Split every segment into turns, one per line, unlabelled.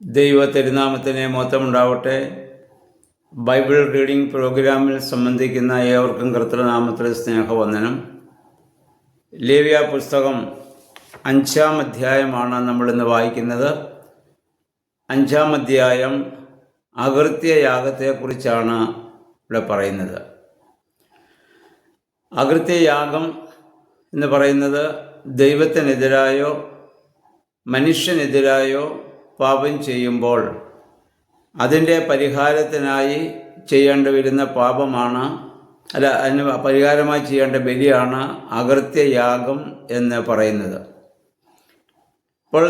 ദൈവ തിരുനാമത്തിന് മഹത്വമുണ്ടാവട്ടെ. Bible reading പ്രോഗ്രാമിൽ സംബന്ധിക്കുന്ന ഏവർക്കും കർത്തൃനാമത്തിൽ സ്നേഹവന്ദനം. ലേവ്യ പുസ്തകം 5-ാം അധ്യായമാണ് നമ്മളിന്ന് വായിക്കുന്നത്. 5-ാം അധ്യായം അകൃത്യയാഗത്തെക്കുറിച്ചാണ് ഇവിടെ പറയുന്നത്. അകൃത്യയാഗം എന്ന് പറയുന്നത് ദൈവത്തിനെതിരായോ മനുഷ്യനെതിരായോ പാപം ചെയ്യുമ്പോൾ അതിൻ്റെ പരിഹാരത്തിനായി ചെയ്യേണ്ടി വരുന്ന പാപമാണ്, അതിന് പരിഹാരമായി ചെയ്യേണ്ട ബലിയാണ് അകൃത്യയാഗം എന്ന് പറയുന്നത്. അപ്പോൾ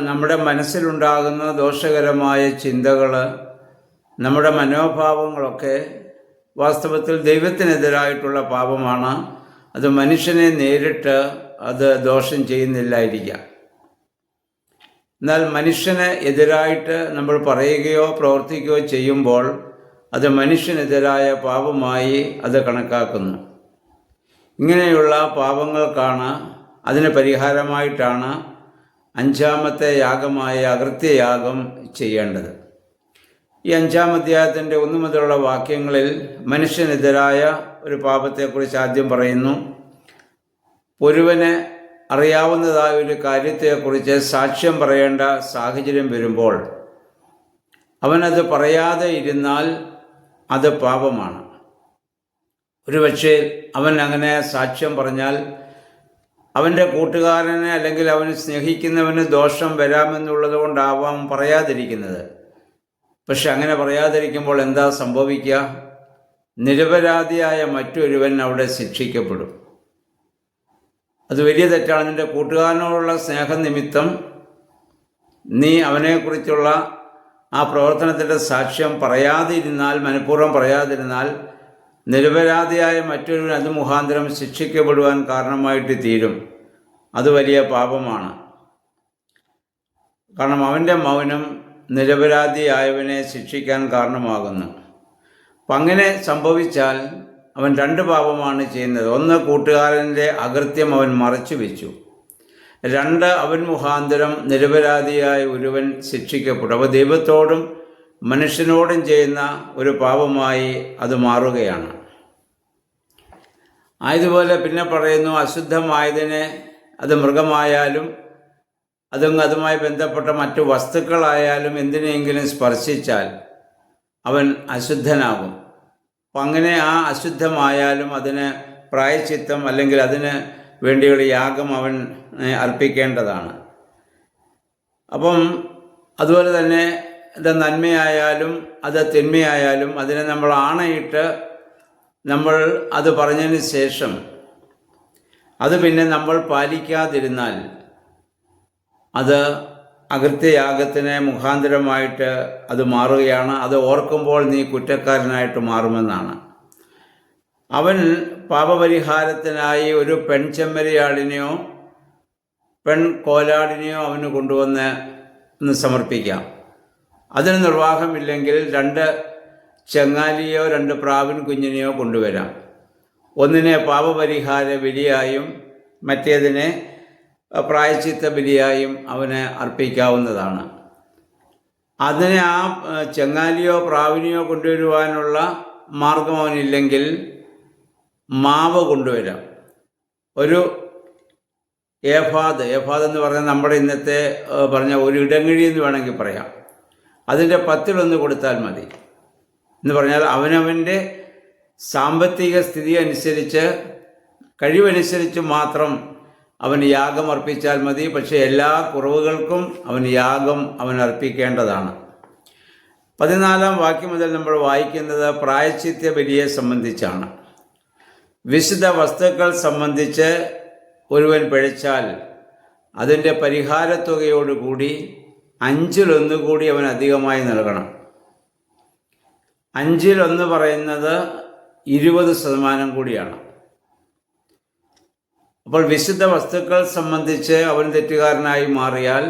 നമ്മുടെ മനസ്സിലുണ്ടാകുന്ന ദോഷകരമായ ചിന്തകൾ, നമ്മുടെ മനോഭാവങ്ങളൊക്കെ വാസ്തവത്തിൽ ദൈവത്തിനെതിരായിട്ടുള്ള പാപമാണ്. അത് മനുഷ്യനെ നേരിട്ട് അത് ദോഷം ചെയ്യുന്നില്ലായിരിക്കാം. എന്നാൽ മനുഷ്യന് എതിരായിട്ട് നമ്മൾ പറയുകയോ പ്രവർത്തിക്കുകയോ ചെയ്യുമ്പോൾ അത് മനുഷ്യനെതിരായ പാപമായി അത് കണക്കാക്കുന്നു. ഇങ്ങനെയുള്ള പാപങ്ങൾക്കാണ്, അതിന് പരിഹാരമായിട്ടാണ് 5-ാമത്തെ യാഗമായ അകൃത്യയാഗം ചെയ്യേണ്ടത്. ഈ 5-ാം അധ്യായത്തിൻ്റെ 1 മുതലുള്ള വാക്യങ്ങളിൽ മനുഷ്യനെതിരായ ഒരു പാപത്തെക്കുറിച്ച് ആദ്യം പറയുന്നു. ഒരുവന് അറിയാവുന്നതായ ഒരു കാര്യത്തെക്കുറിച്ച് സാക്ഷ്യം പറയേണ്ട സാഹചര്യം വരുമ്പോൾ അവനത് പറയാതെ ഇരുന്നാൽ അത് പാപമാണ്. ഒരുപക്ഷെ അവൻ അങ്ങനെ സാക്ഷ്യം പറഞ്ഞാൽ അവൻ്റെ കൂട്ടുകാരനെ അല്ലെങ്കിൽ അവന് സ്നേഹിക്കുന്നവന് ദോഷം വരാമെന്നുള്ളത് കൊണ്ടാവാം പറയാതിരിക്കുന്നത്. പക്ഷെ അങ്ങനെ പറയാതിരിക്കുമ്പോൾ എന്താ സംഭവിക്കുക? നിരപരാധിയായ മറ്റൊരുവൻ അവിടെ ശിക്ഷിക്കപ്പെടും. അത് വലിയ തെറ്റാണ്. നിൻ്റെ കൂട്ടുകാരനോടുള്ള സ്നേഹനിമിത്തം നീ അവനെക്കുറിച്ചുള്ള ആ പ്രവർത്തനത്തിൻ്റെ സാക്ഷ്യം പറയാതിരുന്നാൽ, മനഃപൂർവ്വം പറയാതിരുന്നാൽ, നിരപരാധിയായ മറ്റൊരുവൻ അത് മുഖാന്തരം ശിക്ഷിക്കപ്പെടുവാൻ കാരണമായിട്ട് തീരും. അത് വലിയ പാപമാണ്. കാരണം അവൻ്റെ മൗനം നിരപരാധിയായവനെ ശിക്ഷിക്കാൻ കാരണമാകുന്നു. അപ്പം അങ്ങനെ സംഭവിച്ചാൽ അവൻ 2 പാപമാണ് ചെയ്യുന്നത്. 1, കൂട്ടുകാരൻ്റെ അകൃത്യം അവൻ മറച്ചു വെച്ചു. 2, അവൻ മുഖാന്തരം നിരപരാധിയായ ഒരുവൻ ശിക്ഷിക്കപ്പെടും. അപ്പോൾ ദൈവത്തോടും മനുഷ്യനോടും ചെയ്യുന്ന ഒരു പാപമായി അത് മാറുകയാണ്. ആയതുപോലെ പിന്നെ പറയുന്നു, അശുദ്ധമായതിനെ, അത് മൃഗമായാലും അതുമായി ബന്ധപ്പെട്ട മറ്റു വസ്തുക്കളായാലും എന്തിനെങ്കിലും സ്പർശിച്ചാൽ അവൻ അശുദ്ധനാകും. അപ്പം അങ്ങനെ ആ അശുദ്ധമായാലും അതിന് പ്രായശ്ചിത്തം അല്ലെങ്കിൽ അതിന് വേണ്ടിയുള്ള യാഗം അവൻ അർപ്പിക്കേണ്ടതാണ്. അപ്പം അതുപോലെ തന്നെ അത് നന്മയായാലും അത് തിന്മയായാലും അതിനെ നമ്മൾ ആണയിട്ട് നമ്മൾ അത് പറഞ്ഞതിന് ശേഷം അത് പിന്നെ നമ്മൾ പാലിക്കാതിരുന്നാൽ അത് അകൃത്യയാഗത്തിന് മുഖാന്തരമായിട്ട് അത് മാറുകയാണ്. അത് ഓർക്കുമ്പോൾ നീ കുറ്റക്കാരനായിട്ട് മാറുമെന്നാണ്. അവൻ പാപപരിഹാരത്തിനായി ഒരു പെൺചെമ്മരിയാടിനെയോ പെൺകോലാടിനെയോ അവന് കൊണ്ടുവന്ന് സമർപ്പിക്കാം. അതിന് നിർവാഹമില്ലെങ്കിൽ 2 ചെങ്ങാലിയോ 2 പ്രാവിൻ കുഞ്ഞിനെയോ കൊണ്ടുവരാം. ഒന്നിനെ പാപപരിഹാര ബലിയായും മറ്റേതിനെ പ്രായശ്ചിത്ത ബലിയായും അവന് അർപ്പിക്കാവുന്നതാണ്. അതിനെ ആ ചെങ്ങാലിയോ പ്രാവിനെയോ കൊണ്ടുവരുവാനുള്ള മാർഗം അവനില്ലെങ്കിൽ മാവ് കൊണ്ടുവരാം. ഒരു ഏഫാദ് എന്ന് പറഞ്ഞാൽ നമ്മുടെ ഇന്നത്തെ പറഞ്ഞ ഒരു ഇടങ്ങഴി എന്ന് വേണമെങ്കിൽ പറയാം. അതിൻ്റെ 10-1 കൊടുത്താൽ മതി. എന്ന് പറഞ്ഞാൽ അവനവൻ്റെ സാമ്പത്തിക സ്ഥിതി അനുസരിച്ച്, കഴിവനുസരിച്ച് മാത്രം അവന് യാഗം അർപ്പിച്ചാൽ മതി. പക്ഷേ എല്ലാ കുറവുകൾക്കും അവൻ അർപ്പിക്കേണ്ടതാണ്. 14-ാം വാക്യം മുതൽ നമ്മൾ വായിക്കുന്നത് പ്രായശ്ചിത്ത ബലിയെ സംബന്ധിച്ചാണ്. വിശുദ്ധ വസ്തുക്കൾ സംബന്ധിച്ച് ഒരുവൻ പിഴച്ചാൽ അതിൻ്റെ പരിഹാരത്തുകയോടുകൂടി 5-1 കൂടി അവൻ അധികമായി നൽകണം. 5-1 പറയുന്നത് 20% കൂടിയാണ്. അപ്പോൾ വിശുദ്ധ വസ്തുക്കൾ സംബന്ധിച്ച് അവൻ തെറ്റുകാരനായി മാറിയാൽ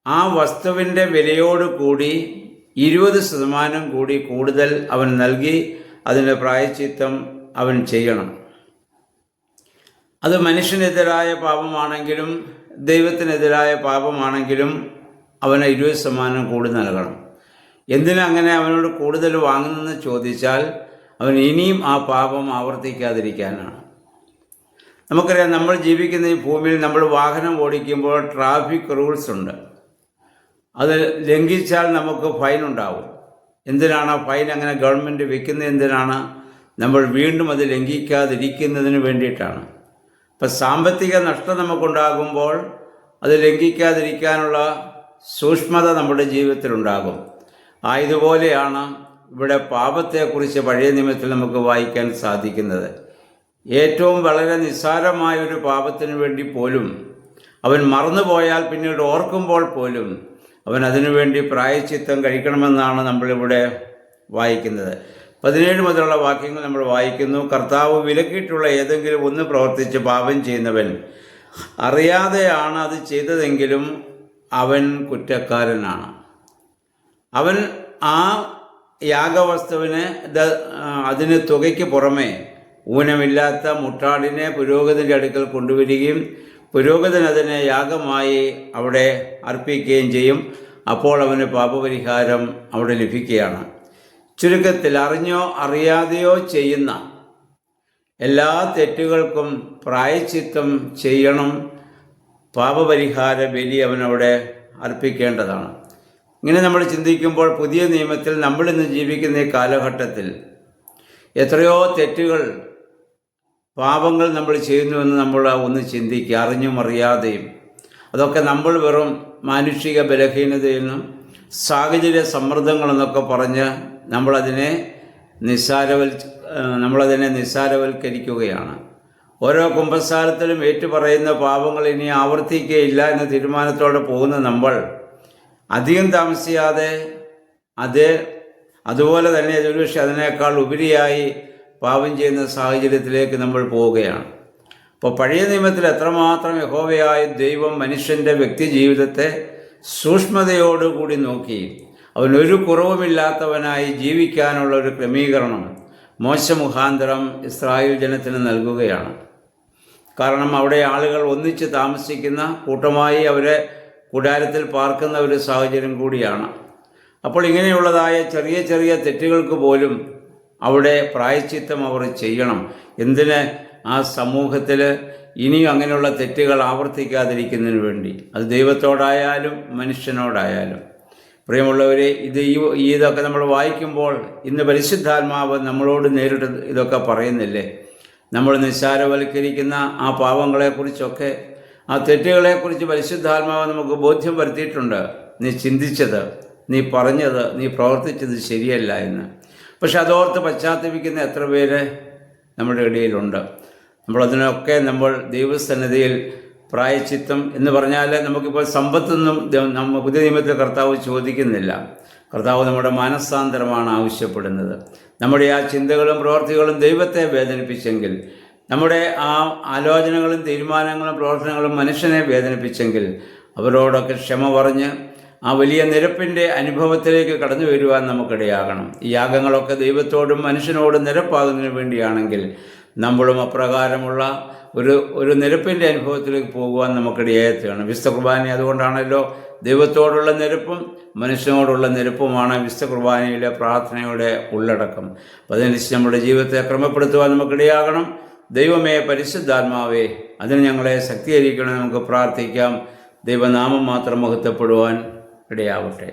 ആ വസ്തുവിൻ്റെ വിലയോട് കൂടി 20% കൂടി കൂടുതൽ അവൻ നൽകി അതിൻ്റെ പ്രായശ്ചിത്തം അവൻ ചെയ്യണം. അത് മനുഷ്യനെതിരായ പാപമാണെങ്കിലും ദൈവത്തിനെതിരായ പാപമാണെങ്കിലും അവന് 20% കൂടി നൽകണം. എന്തിനങ്ങനെ അവനോട് കൂടുതൽ വാങ്ങുന്നതെന്ന് ചോദിച്ചാൽ അവൻ ഇനിയും ആ പാപം ആവർത്തിക്കാതിരിക്കാനാണ്. നമുക്കറിയാം, നമ്മൾ ജീവിക്കുന്ന ഈ ഭൂമിയിൽ നമ്മൾ വാഹനം ഓടിക്കുമ്പോൾ ട്രാഫിക് റൂൾസ് ഉണ്ട്. അത് ലംഘിച്ചാൽ നമുക്ക് ഫൈൻ ഉണ്ടാവും. എന്തിനാണ് ആ ഫൈൻ അങ്ങനെ ഗവൺമെൻറ് വെക്കുന്നത്? എന്തിനാണ്? നമ്മൾ വീണ്ടും അത് ലംഘിക്കാതിരിക്കുന്നതിന് വേണ്ടിയിട്ടാണ്. ഇപ്പം സാമ്പത്തിക നഷ്ടം നമുക്കുണ്ടാകുമ്പോൾ അത് ലംഘിക്കാതിരിക്കാനുള്ള സൂക്ഷ്മത നമ്മുടെ ജീവിതത്തിലുണ്ടാകും. ഇതുപോലെയാണ് ഇവിടെ പാപത്തെക്കുറിച്ച് പഴയ നിയമത്തിൽ നമുക്ക് വായിക്കാൻ സാധിക്കുന്നത്. ഏറ്റവും വളരെ നിസ്സാരമായൊരു പാപത്തിന് വേണ്ടി പോലും അവൻ മറന്നുപോയാൽ പിന്നീട് ഓർക്കുമ്പോൾ പോലും അവൻ അതിനുവേണ്ടി പ്രായശ്ചിത്തം കഴിക്കണമെന്നാണ് നമ്മളിവിടെ വായിക്കുന്നത്. 17 മുതലുള്ള വാക്യങ്ങൾ നമ്മൾ വായിക്കുന്നു. കർത്താവ് വിലക്കിയിട്ടുള്ള ഏതെങ്കിലും ഒന്ന് പ്രവർത്തിച്ച് പാപം ചെയ്യുന്നവൻ അറിയാതെയാണ് അത് ചെയ്തതെങ്കിലും അവൻ കുറ്റക്കാരനാണ്. അവൻ ആ യാഗവസ്തുവിന് അതിന് തുകയ്ക്ക് പുറമെ ഊനമില്ലാത്ത മുട്ടാടിനെ പുരോഹിതൻ്റെ അടുക്കൽ കൊണ്ടുവരികയും പുരോഹിതൻ അതിനെ യാഗമായി അവിടെ അർപ്പിക്കുകയും ചെയ്യും. അപ്പോൾ അവന് പാപപരിഹാരം അവിടെ ലഭിക്കുകയാണ്. ചുരുക്കത്തിൽ, അറിഞ്ഞോ അറിയാതെയോ ചെയ്യുന്ന എല്ലാ തെറ്റുകൾക്കും പ്രായശ്ചിത്തം ചെയ്യണം. പാപപരിഹാര ബലി അവനവിടെ അർപ്പിക്കേണ്ടതാണ്. ഇങ്ങനെ നമ്മൾ ചിന്തിക്കുമ്പോൾ പുതിയ നിയമത്തിൽ നമ്മളിന്ന് ജീവിക്കുന്ന ഈ കാലഘട്ടത്തിൽ എത്രയോ തെറ്റുകൾ, പാപങ്ങൾ നമ്മൾ ചെയ്യുന്നുവെന്ന് നമ്മൾ ഒന്ന് ചിന്തിക്കുക, അറിഞ്ഞും അറിയാതെയും. അതൊക്കെ നമ്മൾ വെറും മാനുഷിക ബലഹീനതയെന്നും സാഹചര്യ സമ്മർദ്ദങ്ങളെന്നൊക്കെ പറഞ്ഞ് നമ്മളതിനെ നിസ്സാരവൽക്കരിക്കുകയാണ്. ഓരോ കുമ്പസാരത്തിലും ഏറ്റുപറയുന്ന പാപങ്ങൾ ഇനി ആവർത്തിക്കുകയില്ല എന്ന തീരുമാനത്തോടെ പോകുന്ന നമ്മൾ അധികം താമസിയാതെ അതുപോലെ തന്നെ ഒരുപക്ഷെ അതിനേക്കാൾ ഉപരിയായി പാപം ചെയ്യുന്ന സാഹചര്യത്തിലേക്ക് നമ്മൾ പോവുകയാണ്. അപ്പോൾ പഴയ നിയമത്തിൽ എത്രമാത്രം യഹോവയായ ദൈവം മനുഷ്യൻ്റെ വ്യക്തി ജീവിതത്തെ സൂക്ഷ്മതയോടുകൂടി നോക്കി അവനൊരു കുറവുമില്ലാത്തവനായി ജീവിക്കാനുള്ള ഒരു ക്രമീകരണം മോശ മുഖാന്തരം ഇസ്രായേൽ ജനത്തിന് നൽകുകയാണ്. കാരണം അവിടെ ആളുകൾ ഒന്നിച്ച് താമസിക്കുന്ന, കൂട്ടമായി അവരെ കൂടാരത്തിൽ പാർക്കുന്ന ഒരു സാഹചര്യം കൂടിയാണ്. അപ്പോൾ ഇങ്ങനെയുള്ളതായ ചെറിയ ചെറിയ തെറ്റുകൾക്ക് പോലും അവിടെ പ്രായശ്ചിത്തം അവർ ചെയ്യണം. എന്തിന്? ആ സമൂഹത്തിൽ ഇനിയും അങ്ങനെയുള്ള തെറ്റുകൾ ആവർത്തിക്കാതിരിക്കുന്നതിന് വേണ്ടി. അത് ദൈവത്തോടായാലും മനുഷ്യനോടായാലും. പ്രിയമുള്ളവരെ, ഇതൊക്കെ നമ്മൾ വായിക്കുമ്പോൾ ഇന്ന് പരിശുദ്ധാത്മാവ് നമ്മളോട് നേരിട്ട് ഇതൊക്കെ പറയുന്നില്ലേ? നമ്മൾ നിസ്സാരവൽക്കരിക്കുന്ന ആ പാവങ്ങളെക്കുറിച്ചൊക്കെ, ആ തെറ്റുകളെക്കുറിച്ച് പരിശുദ്ധാത്മാവ് നമുക്ക് ബോധ്യം വരുത്തിയിട്ടുണ്ട്. നീ ചിന്തിച്ചത്, നീ പറഞ്ഞത്, നീ പ്രവർത്തിച്ചത് ശരിയല്ല എന്ന്. പക്ഷെ അതോർത്ത് പശ്ചാത്തപിക്കുന്ന എത്ര പേര് നമ്മുടെ ഇടയിലുണ്ട്? നമ്മളതിനൊക്കെ നമ്മൾ ദൈവസന്നിധിയിൽ പ്രായശ്ചിത്തം എന്ന് പറഞ്ഞാൽ നമുക്കിപ്പോൾ സമ്പത്തൊന്നും പുതിയ നിയമത്തിൽ കർത്താവ് ചോദിക്കുന്നില്ല. കർത്താവ് നമ്മുടെ മാനസാന്തരമാണ് ആവശ്യപ്പെടുന്നത്. നമ്മുടെ ആ ചിന്തകളും പ്രവർത്തികളും ദൈവത്തെ വേദനിപ്പിച്ചെങ്കിൽ, നമ്മുടെ ആ ആലോചനകളും തീരുമാനങ്ങളും പ്രവർത്തനങ്ങളും മനുഷ്യനെ വേദനിപ്പിച്ചെങ്കിൽ അവരോടൊക്കെ ക്ഷമ പറഞ്ഞ് ആ വലിയ നിരപ്പിൻ്റെ അനുഭവത്തിലേക്ക് കടന്നു വരുവാൻ നമുക്കിടയാകണം. ഈ യാഗങ്ങളൊക്കെ ദൈവത്തോടും മനുഷ്യനോടും നിരപ്പാകുന്നതിന് വേണ്ടിയാണെങ്കിൽ നമ്മളും അപ്രകാരമുള്ള ഒരു നിരപ്പിൻ്റെ അനുഭവത്തിലേക്ക് പോകുവാൻ നമുക്കിടയായിത്തീരണം. വിശുദ്ധ കുർബാന അതുകൊണ്ടാണല്ലോ ദൈവത്തോടുള്ള നിരപ്പും മനുഷ്യനോടുള്ള നിരപ്പുമാണ് വിശുദ്ധ കുർബാനയിലെ പ്രാർത്ഥനയുടെ ഉള്ളടക്കം. അതനുസരിച്ച് നമ്മുടെ ജീവിതത്തെ ക്രമപ്പെടുത്തുവാൻ നമുക്കിടയാകണം. ദൈവമേ, പരിശുദ്ധാത്മാവേ, അതിന് ഞങ്ങളെ ശക്തീകരിക്കണം. നമുക്ക് പ്രാർത്ഥിക്കാം. ദൈവനാമം മാത്രം മഹത്വപ്പെടുവാൻ ഇടയാവട്ടെ.